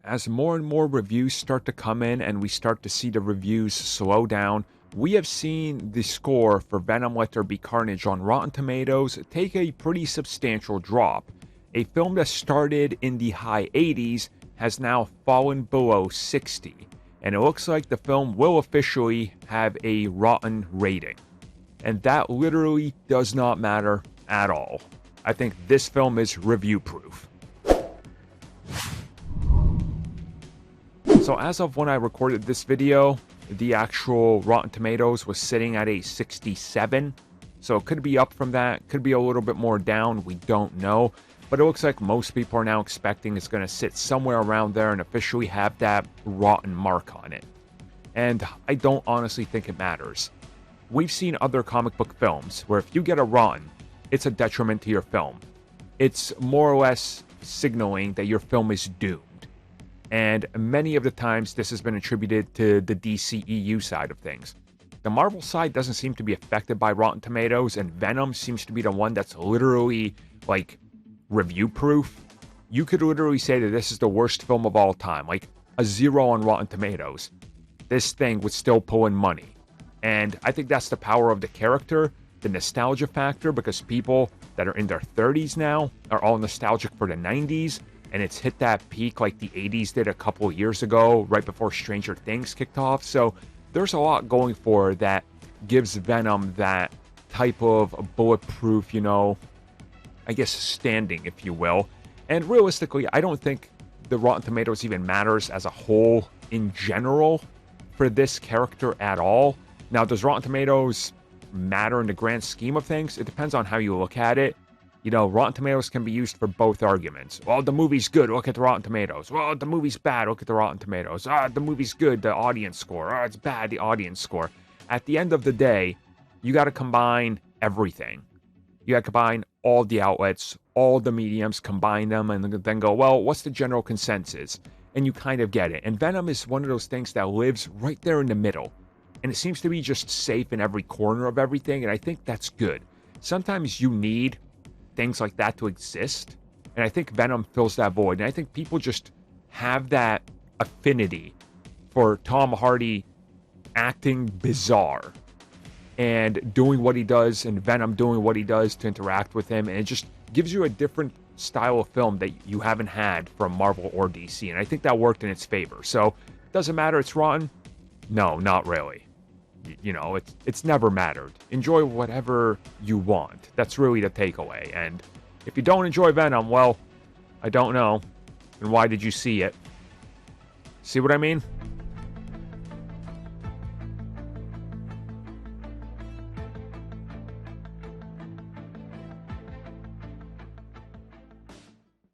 As more and more reviews start to come in and we start to see the reviews slow down, we have seen the score for Venom Let There Be Carnage on Rotten Tomatoes take a pretty substantial drop. A film that started in the high 80s has now fallen below 60, and it looks like the film will officially have a rotten rating. And that literally does not matter at all. I think this film is review proof. So as of when I recorded this video, the actual Rotten Tomatoes was sitting at a 67. So it could be up from that, could be a little bit more down, we don't know. But it looks like most people are now expecting it's going to sit somewhere around there and officially have that rotten mark on it. And I don't honestly think it matters. We've seen other comic book films where if you get a rotten, it's a detriment to your film. It's more or less signaling that your film is doomed. And many of the times this has been attributed to the DCEU side of things. The Marvel side doesn't seem to be affected by Rotten Tomatoes, and Venom seems to be the one that's literally like review proof. You could literally say that this is the worst film of all time, like a 0 on Rotten Tomatoes. This thing would still pull in money. And I think that's the power of the character, the nostalgia factor, because people that are in their 30s now are all nostalgic for the 90s. And it's hit that peak like the 80s did a couple of years ago, right before Stranger Things kicked off. So there's a lot going for that gives Venom that type of bulletproof, I guess standing, if you will. And realistically, I don't think the Rotten Tomatoes even matters as a whole in general for this character at all. Now, does Rotten Tomatoes matter in the grand scheme of things? It depends on how you look at it. Rotten Tomatoes can be used for both arguments. Well, the movie's good, look at the Rotten Tomatoes. Well, the movie's bad, look at the Rotten Tomatoes. The movie's good, the audience score. It's bad, the audience score. At the end of the day, you got to combine everything. You got to combine all the outlets, all the mediums, combine them, and then go, well, what's the general consensus? And you kind of get it. And Venom is one of those things that lives right there in the middle. And it seems to be just safe in every corner of everything, and I think that's good. Sometimes you need things like that to exist, and I think Venom fills that void. And I think people just have that affinity for Tom Hardy acting bizarre and doing what he does, and Venom doing what he does to interact with him, and it just gives you a different style of film that you haven't had from Marvel or DC, and I think that worked in its favor. So doesn't matter it's rotten? No, not really. It's never mattered. Enjoy whatever you want. That's really the takeaway. And if you don't enjoy Venom, well, I don't know. And why did you see it? See what I mean?